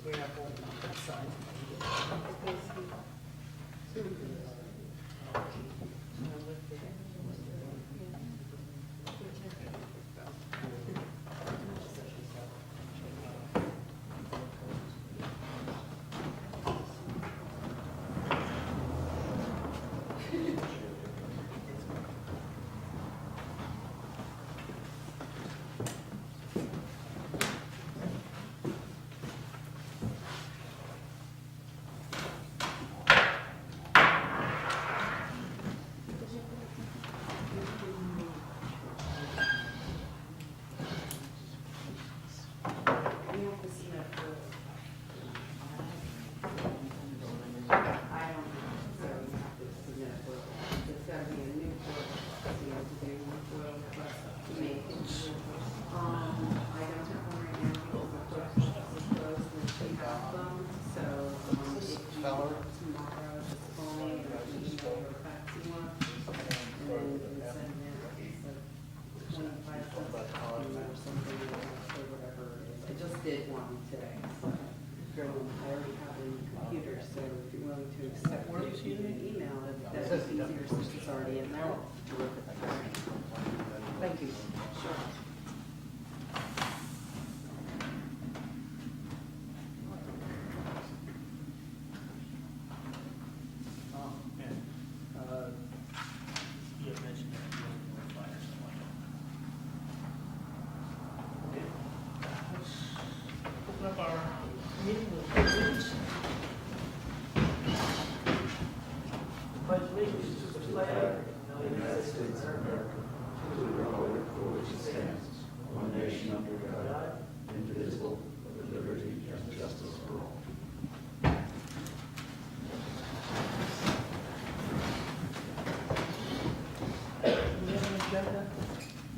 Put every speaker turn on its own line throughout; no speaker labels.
We have one on that side.
Did one today, so I already have it in the computer, so if you're willing to accept
Where
it
is he
in
in?
an email, that's easier since it's already in there. Thank you. Sure.
You had mentioned that you want to fly or something like that. Okay. Let's open up our meeting with pledges. Pledge allegiance to the flag of the United States of America, to the republic for which it stands, one nation under God, indivisible, with liberty and justice for all. Do we have an agenda?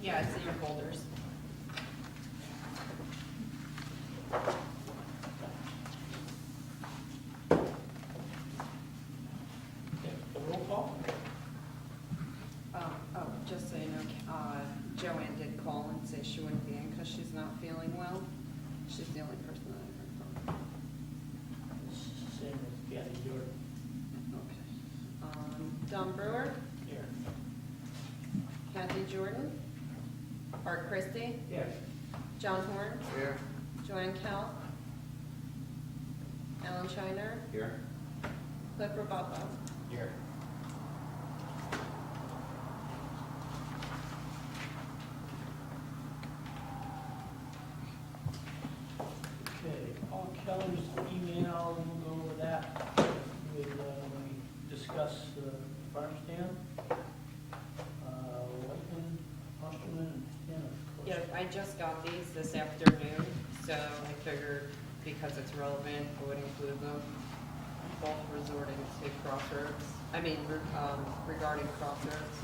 Yeah, it's in your folders.
Okay, a roll call?
Just so you know, Joanne did call and say she wouldn't be in because she's not feeling well. She's the only person that I heard
Same as Kathy Jordan.
from. Okay. Don Brewer,
Here.
Kathy Jordan, Art Christie,
Here.
John Horn,
Here.
Joanne Kell, Alan Shiner,
Here.
Cliff Roboto.
Here.
Okay, Paul Keller's email, we'll go over that with, when we discuss the farm stand. Whiteman, Osterman, and Hannah, of course.
Yeah, I just got these this afternoon, so I figured because it's relevant, I would include them. Both resorting to crossroads, regarding crossroads.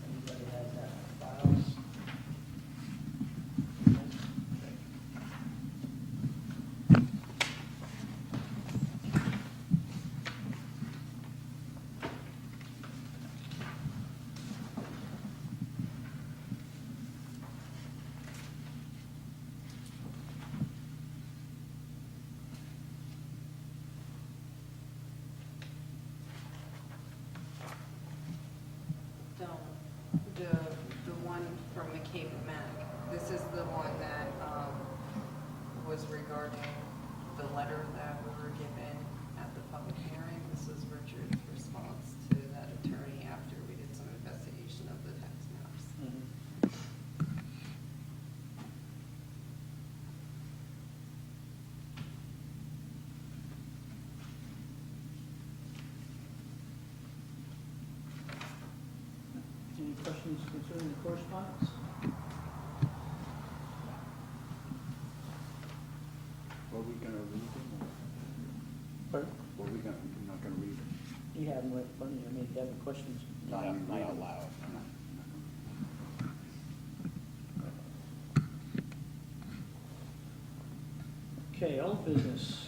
Anybody has that in files?
The one from McCabe and Mac, this is the one that, was regarding the letter that we were given at the public hearing. This is Richard's response to that attorney after we did some investigation of the tax maps.
Any questions concerning the correspondence?
Were we gonna read them?
Pardon?
Were we gonna, we're not gonna read them?
You have them right in front of you, I mean, if you have any questions.
Not out loud.
Okay, old business.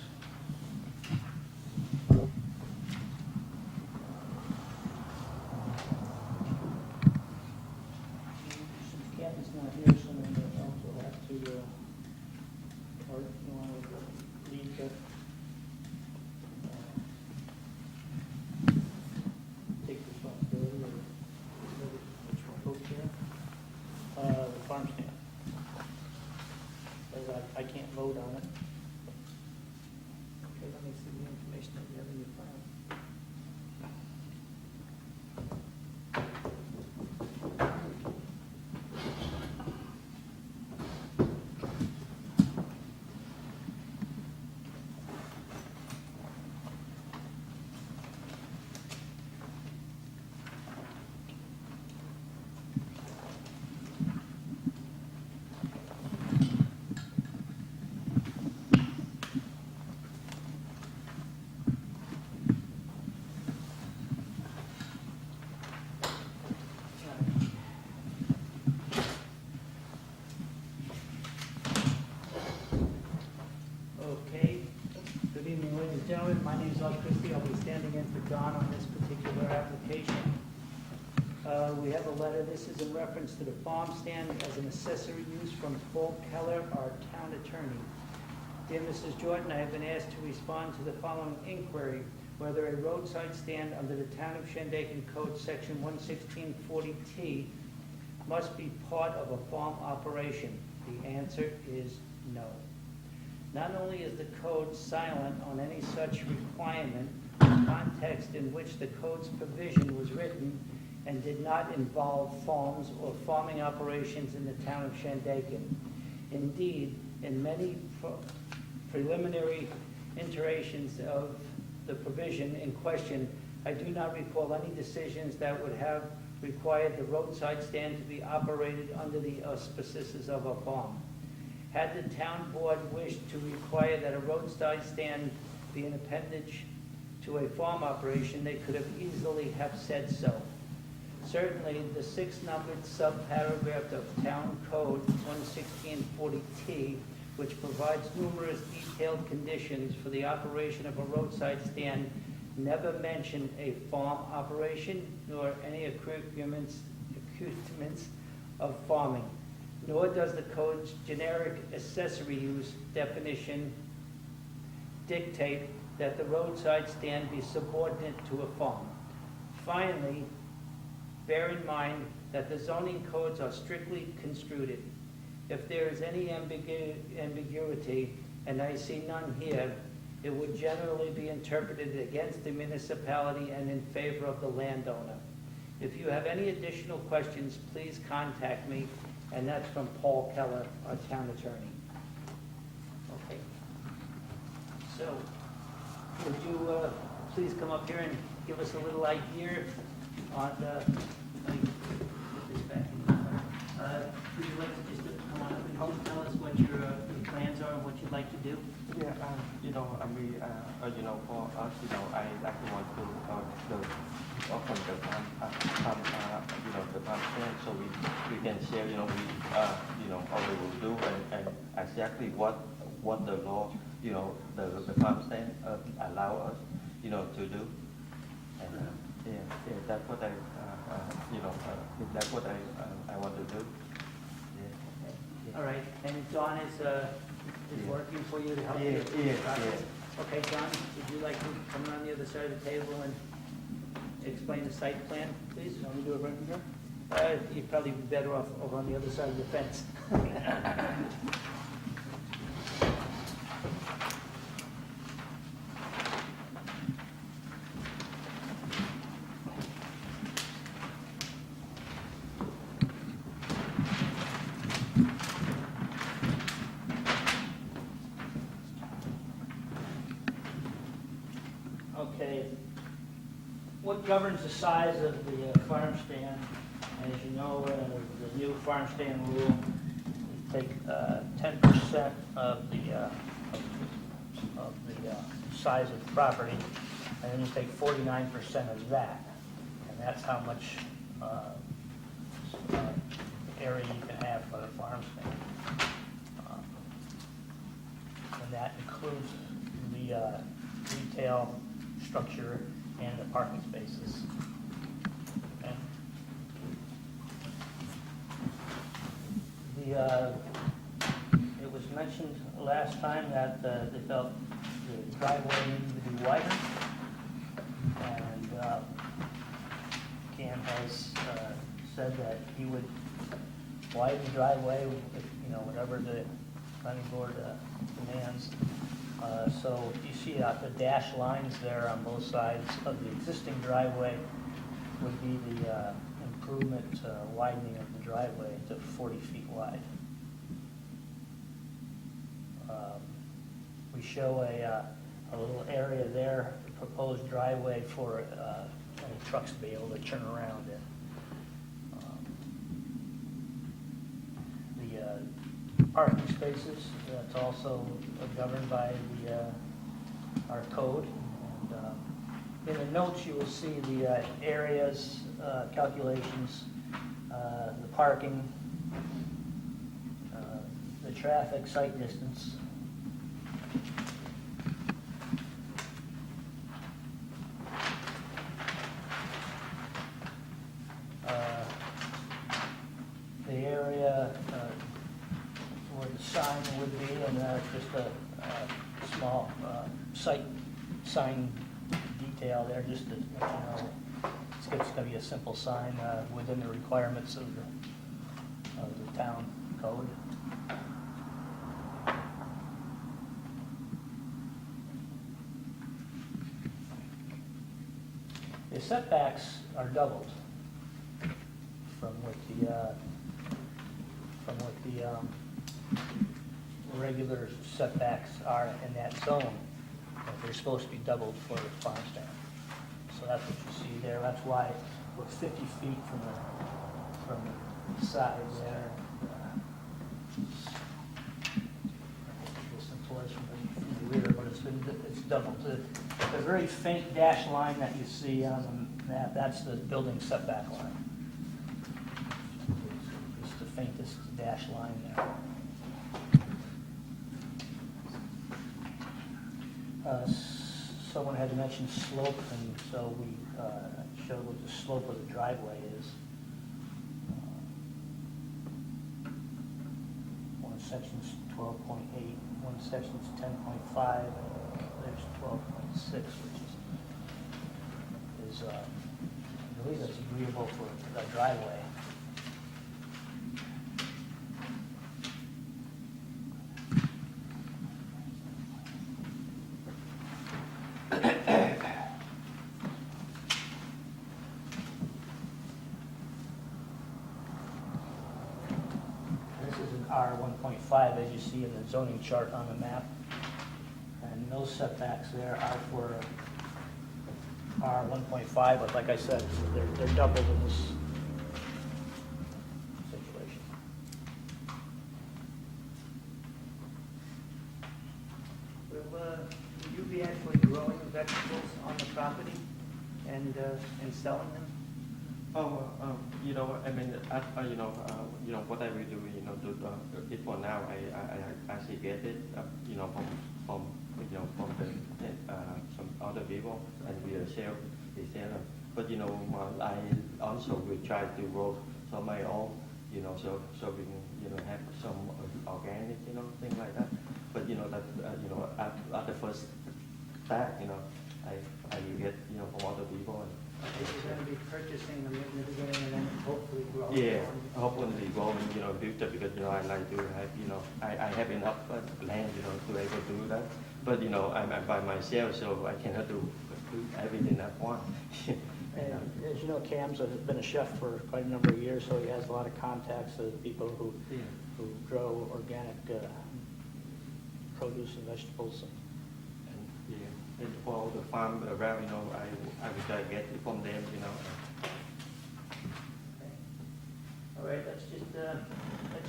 evening, ladies and gentlemen. My name is Art Christie. I'll be standing in for Don on this particular application. We have a letter. This is in reference to the farm stand as an accessory use from Paul Keller, our town attorney. Dear Mrs. Jordan, I have been asked to respond to the following inquiry: whether a roadside stand under the Town of Shandaken Code Section 11640T must be part of a farm operation. The answer is no. Not only is the code silent on any such requirement, the context in which the code's provision was written and did not involve farms or farming operations in the town of Shandaken. Indeed, in many preliminary iterations of the provision in question, I do not recall any decisions that would have required the roadside stand to be operated under the auspices of a farm. Had the town board wished to require that a roadside stand be an appendage to a farm operation, they could have easily have said so. Certainly, the 6-numbered subparagraph of Town Code 11640T, which provides numerous detailed conditions for the operation of a roadside stand, never mentioned a farm operation nor any accoutrements of farming, nor does the code's generic accessory use definition dictate that the roadside stand be subordinate to a farm. Finally, bear in mind that the zoning codes are strictly construed. If there is any ambiguity, and I see none here, it would generally be interpreted against the municipality and in favor of the landowner. If you have any additional questions, please contact me, and that's from Paul Keller, our town attorney. Okay. So, would you please come up here and give us a little idea on let me put this back in. Would you like to just come on up and just tell us what your plans are and what you'd like to do?
Yeah, for us, I actually want to open the farm stand so we can share, what we will do and exactly what the law, the farm stand allow us, to do. And that's what that's what I want to do. Yeah.
All right, and Don is working for you to help you?
Yeah,
with the
yeah,
process?
yeah.
Okay, John, would you like to come around the other side of the table and explain the site plan, please?
Want me to do it right from here?
You'd probably be better off over on the other side of the fence. Okay, what governs the size of the farm stand? As you know, the new farm stand rule, you take 10% of the size of the property, and then you take 49% of that, and that's how much area you can have for the farm stand. And that includes the retail structure and the parking spaces. Okay. It was mentioned last time that they felt the driveway needed to be wider, and Cam has said that he would widen the driveway if, whatever the planning board demands. So you see the dashed lines there on both sides of the existing driveway would be the improvement widening of the driveway to 40 feet wide. We show a little area there, proposed driveway for any trucks to be able to turn around in. Parking spaces, that's also governed by our code. And in the notes, you will see the areas, calculations, the parking, the traffic, site distance.
just a small site sign detail there, just to let you know. It's going to be a simple sign within the requirements of the town code. The setbacks are doubled from what the regular setbacks are in that zone. They're supposed to be doubled for the farm stand. So that's what you see there. That's why we're 50 feet from the side there. This employs from the rear, but it's doubled. The very faint dash line that you see on the map, that's the building setback line. It's the faintest dash line there. Someone had mentioned slope, and so we showed what the slope of the driveway is. One section's 12.8, one section's 10.5, and there's 12.6, which is I believe that's agreeable for the driveway. R 1.5, as you see in the zoning chart on the map. And those setbacks there are for R 1.5, but like I said, they're doubled in this situation.
Will you be actually growing vegetables on the property and selling them?
Oh, you know, I mean, what I will do, if for now, I actually get it, from some other people, and we sell them. But, I also will try to grow some my own, so we can, have some organic, things like that. But, that, at the first start, I will get, from other people.
You're going to be purchasing them in the beginning and then hopefully growing.
Yeah, hopefully growing, future, because, I like to have, I have enough land, to able to do that. But, I'm by myself, so I cannot do everything at once.
And as you know, Cam's been a chef for quite a number of years, so he has a lot of contacts with people who grow organic produce and vegetables.
And for all the farm around, I will try to get it from them,
Okay. All right, let's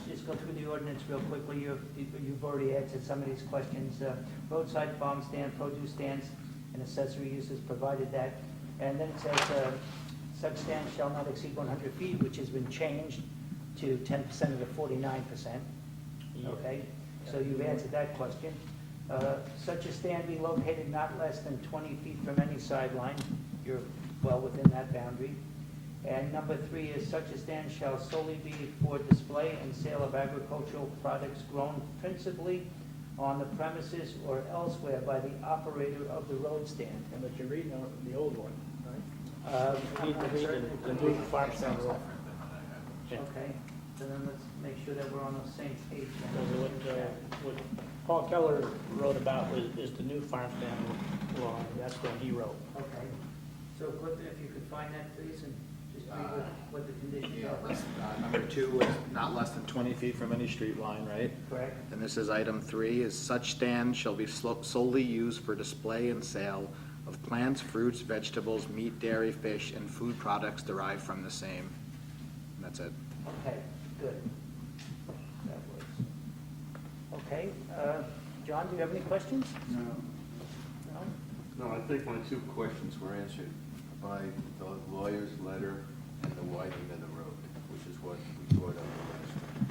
just go through the ordinance real quickly. You've already answered some of these questions. Roadside farm stand, produce stands, and accessory uses provided that. And then it says, such stand shall not exceed 100 feet, which has been changed to 10% of the 49%. Okay, so you've answered that question. Such a stand be located not less than 20 feet from any sideline. You're well within that boundary. And number 3 is such a stand shall solely be for display and sale of agricultural products grown principally on the premises or elsewhere by the operator of the road stand.
And what you're reading the old one, right? You need to read the new farm stand rule.
Okay, so then let's make sure that we're on the same page.
What Paul Keller wrote about is the new farm stand law. That's what he wrote.
Okay, so Clifton, if you could find that, please, and just read what the conditions are.
Number 2 is not less than 20 feet from any street line, right?
Correct.
And this is item 3, is such stand shall be solely used for display and sale of plants, fruits, vegetables, meat, dairy, fish, and food products derived from the same. And that's it.
Okay, good. That works. Okay, John, do you have any questions?
No.
No?
No, I think my 2 questions were answered by the lawyer's letter and the widening of the road, which is what we brought up last time.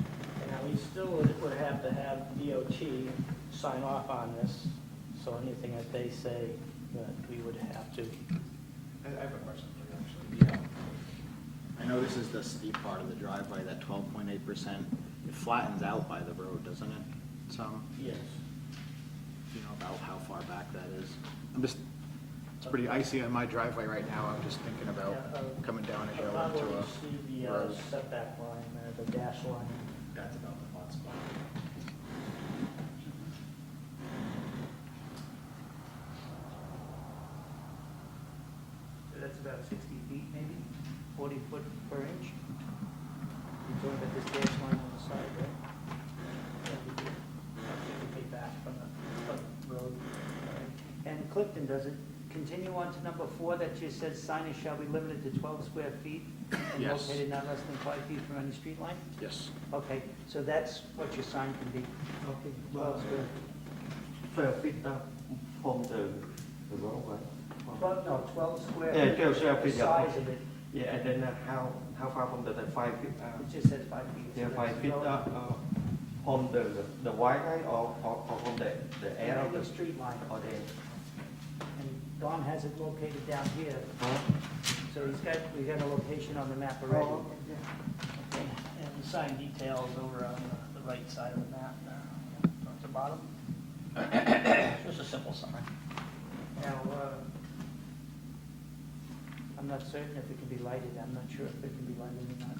Now, we still would have to have DOT sign off on this, so anything that they say, that we would have to.
I have a question for you, actually. I know this is the steep part of the driveway, that 12.8%. It flattens out by the road, doesn't it? Some?
Yes.
Do you know about how far back that is? It's pretty icy on my driveway right now. I'm just thinking about
Yeah,
coming down a hill
Around
into
where you
a
see the
road.
setback line, the dash line.
That's about the hot spot.
That's about 60 feet maybe, 40 foot per inch. You're talking about this dash line on the side, right? Yeah, we do. About 50 feet back from the road. And Clifton, does it continue on to number 4 that just says signage shall be limited to 12 square feet and
Yes.
located not less than 5 feet from any street line?
Yes.
Okay, so that's what your sign can be.
Okay.
12 square feet.
12 feet from the roadway.
12 square.
Yeah, 12 square
The
feet, yeah.
size of it,
Yeah, and then how far from the 5 feet?
it just says 5 feet.
Yeah,
So
5
that's
feet
relative.
from the white line or from the air of
And the
the
street line.
or the
And Don has it located down here, so we got a location on the map already.
Okay, and the sign details over on the right side of the map there, at the bottom. Just a simple sign.
Now, I'm not certain if it can be lighted, I'm not sure if it can be lighted or not.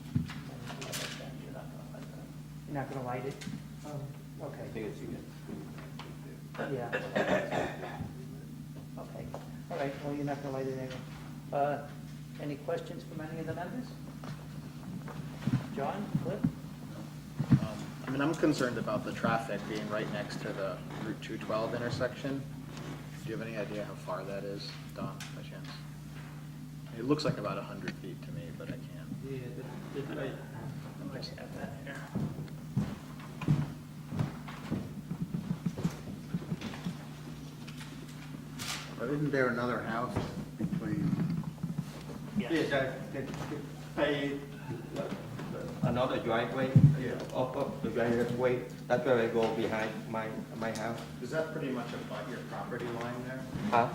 You're not gonna like that.
You're not gonna light it?
I
Okay,
think it's, you get.
yeah. Okay, all right, well, you're not gonna light it anyway. Any questions from any of the members? John, Cliff?
I mean, I'm concerned about the traffic being right next to the Route 212 intersection. Do you have any idea how far that is, Don, by chance? It looks like about 100 feet to me, but I can't.
Yeah, I just have that here.
But isn't there another house between?
Yeah, pay another driveway.
Yeah.
Of the driveway, that's where I go behind my house.
Is that pretty much abut your property line there?
Huh?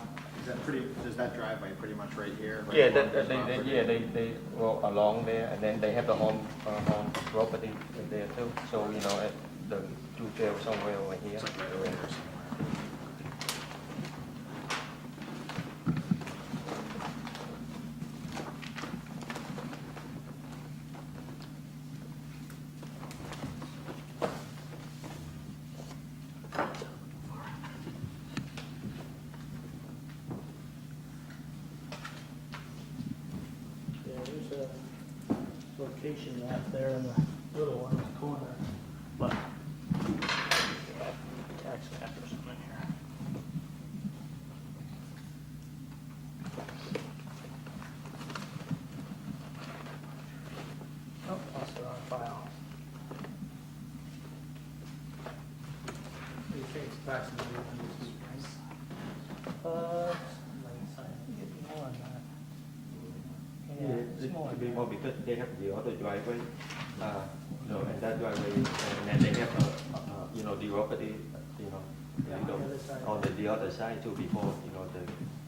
Is that driveway pretty much right here? right
Yeah,
along the property?
they go along there, and then they have the home property there too. So, the two trail somewhere over here.
It's like right over there somewhere.
Yeah, there's a location map there in the little one in the corner, but tax map or something here. Oh, lost it on file.
You say it's approximately 100 feet, right?
Maybe more than that.
Yeah,
Yeah, it's more
to be
than
more
that.
because they have the other driveway, and that driveway, and then they have the property,
Yeah, on the other side.
on the other side too, before,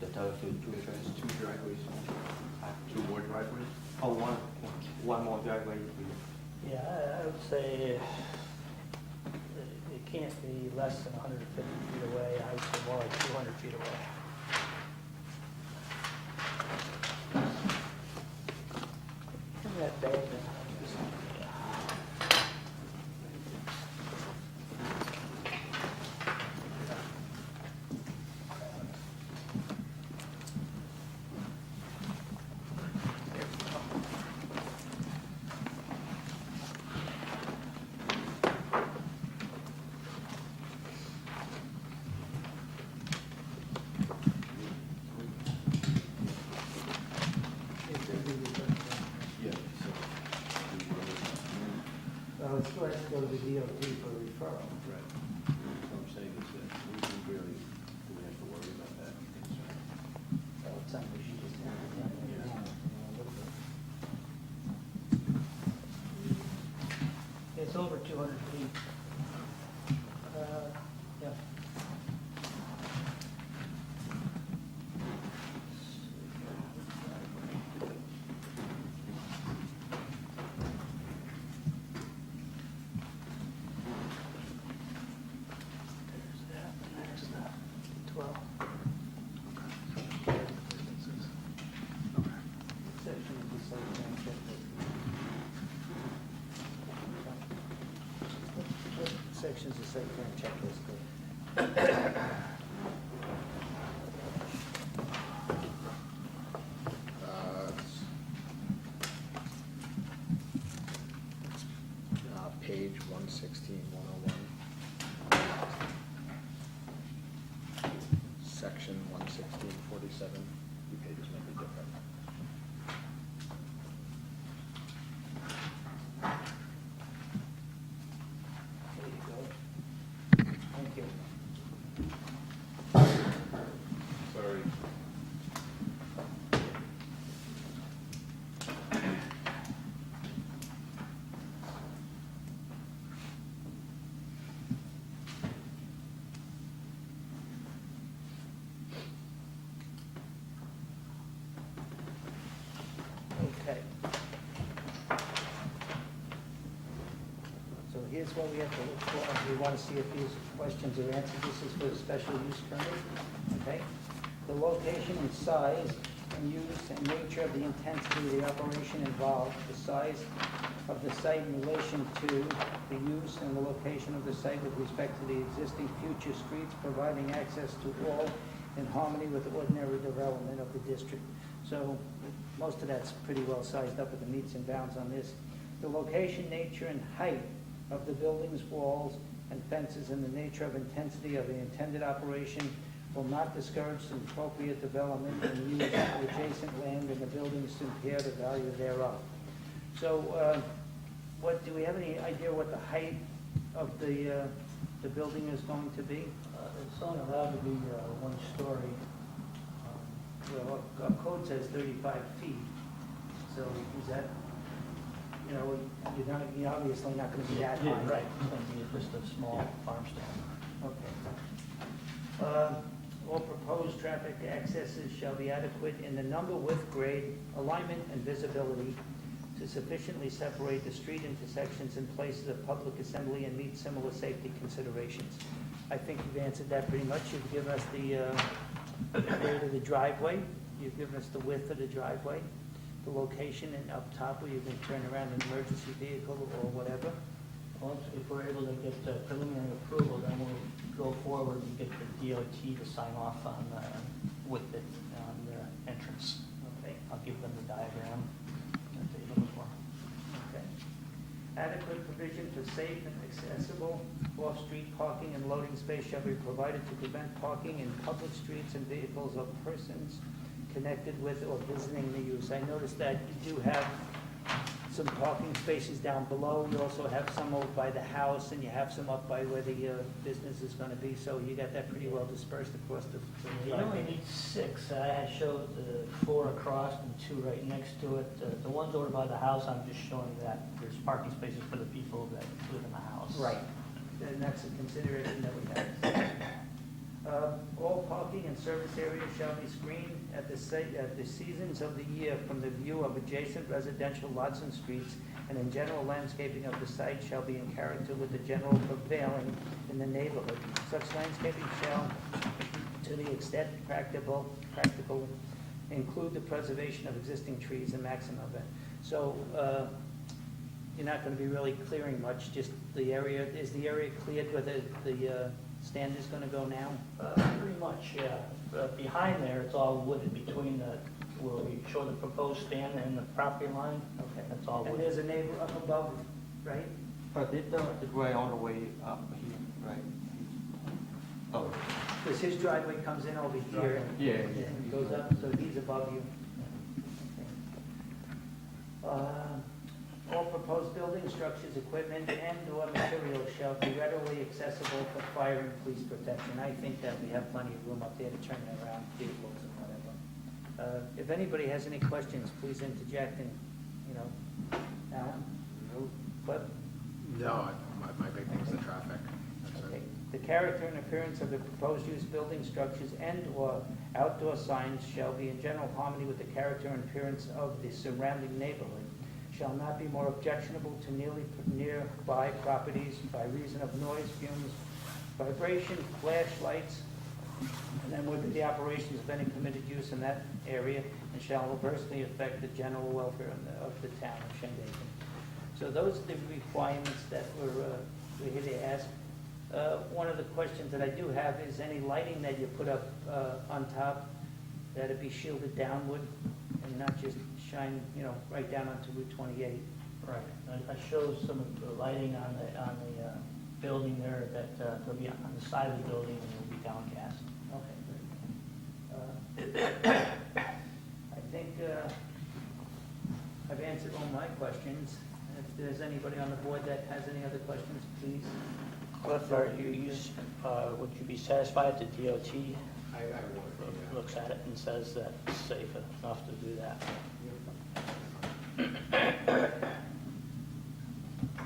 the turn to two trains.
Two driveways, two more driveways?
Oh, one more driveway.
Yeah, I would say it can't be less than 150 feet away, I would say more like 200 feet away. Isn't that bad?
Yeah.
Well, it still has to go to the DOT for referral.
Right. What I'm saying is that we really, do we have to worry about that?
So it's something we should just have. It's over 200 feet. Yeah.
There's that, and there's that.
sections of site plan checklist.
Page 116, 101. Section 116, 47. Two pages may be different.
There you go. Thank you.
Sorry.
Okay. So here's what we have to look for. We want to see if these questions are answered. This is for the special use permit, okay? The location and size and use and nature of the intensity of the operation involved, the size of the site in relation to the use and the location of the site with respect to the existing future streets, providing access to all in harmony with the ordinary development of the district. So most of that's pretty well sized up with the meets and bounds on this. The location, nature, and height of the buildings, walls, and fences, and the nature of intensity of the intended operation will not discourage the appropriate development and use of adjacent land and the buildings to impair the value thereof. So, do we have any idea what the height of the building is going to be?
It's only allowed to be one story.
Well, our code says 35 feet, so is that, you're obviously not gonna be that high.
Yeah, right, it's going to be just a small farm stand.
Okay. All proposed traffic accesses shall be adequate in the number, width, grade, alignment, and visibility to sufficiently separate the street intersections and places of public assembly and meet similar safety considerations. I think you've answered that pretty much. You've given us the grade of the driveway, you've given us the width of the driveway, the location, and up top where you can turn around an emergency vehicle or whatever.
Once, if we're able to get preliminary approval, then we'll go forward and get the DOT to sign off on, with it on their entrance.
Okay.
I'll give them the diagram that they look for.
Okay. Adequate provision for safe and accessible off-street parking and loading space shall be provided to prevent parking in public streets and vehicles of persons connected with or visiting the use. I noticed that you do have some parking spaces down below. You also have some over by the house, and you have some up by where the business is going to be. So you got that pretty well dispersed across the
You only
driveway.
need 6. I showed 4 across and 2 right next to it. The ones over by the house, I'm just showing that there's parking spaces for the people that live in the house.
Right. And that's a consideration that we have. All parking and service areas shall be screened at the seasons of the year from the view of adjacent residential lots and streets, and in general landscaping of the site shall be in character with the general prevailing in the neighborhood. Such landscaping shall, to the extent practicable, include the preservation of existing trees and maximum of it. So, you're not gonna be really clearing much, just the area, is the area cleared where the stand is gonna go now?
Pretty much, yeah. Behind there, it's all wooded between where we show the proposed stand and the property line.
Okay.
That's all
And
wooded.
there's a neighbor up above, right?
But it right all the way up here, right? Oh,
Because his driveway comes in over here.
yeah,
And goes up, so he's above you. All proposed building structures, equipment, and/or materials shall be readily accessible for fire and police protection. I think that we have plenty of room up there to turn it around, vehicles and whatever. If anybody has any questions, please interject and, Alan?
No.
But
No, my big thing is the traffic. That's
Okay.
it.
The character and appearance of the proposed use building structures and/or outdoor signs shall be in general harmony with the character and appearance of the surrounding neighborhood, shall not be more objectionable to nearby properties by reason of noise, fumes, vibration, flashlights, and then would be the operations of any permitted use in that area, and shall adversely affect the general welfare of the town of Shandaken. So those are the requirements that we're here to ask One of the questions that I do have is any lighting that you put up on top, that it be shielded downward and not just shine, right down onto Route 28.
Right. I showed some of the lighting on the building there that will be on the side of the building and will be downcast.
Okay, great. I think I've answered all my questions. If there's anybody on the board that has any other questions, please.
Cliff, would you be satisfied if the DOT looks at it and says that it's safe enough to do that?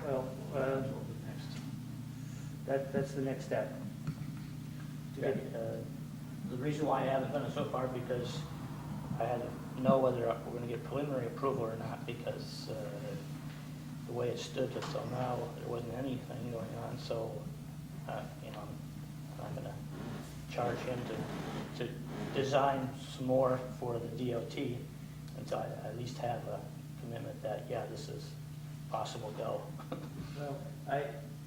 Well, that's the next step.
The reason why I haven't done it so far, because I had to know whether we're going to get preliminary approval or not, because the way it stood until now, there wasn't anything going on, so, I'm going to charge him to design some more for the DOT until I at least have a commitment that, yeah, this is possible go.
Well,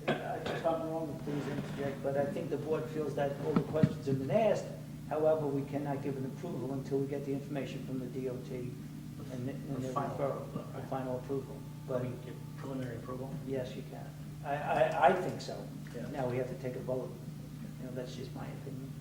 if I'm wrong, please interject, but I think the board feels that all the questions have been asked. However, we cannot give an approval until we get the information from the DOT and the
Final
referral,
approval,
the
right.
final approval.
But
But
we get preliminary approval?
yes, you can. I think so.
Yeah.
Now we have to take a vote. That's just my opinion.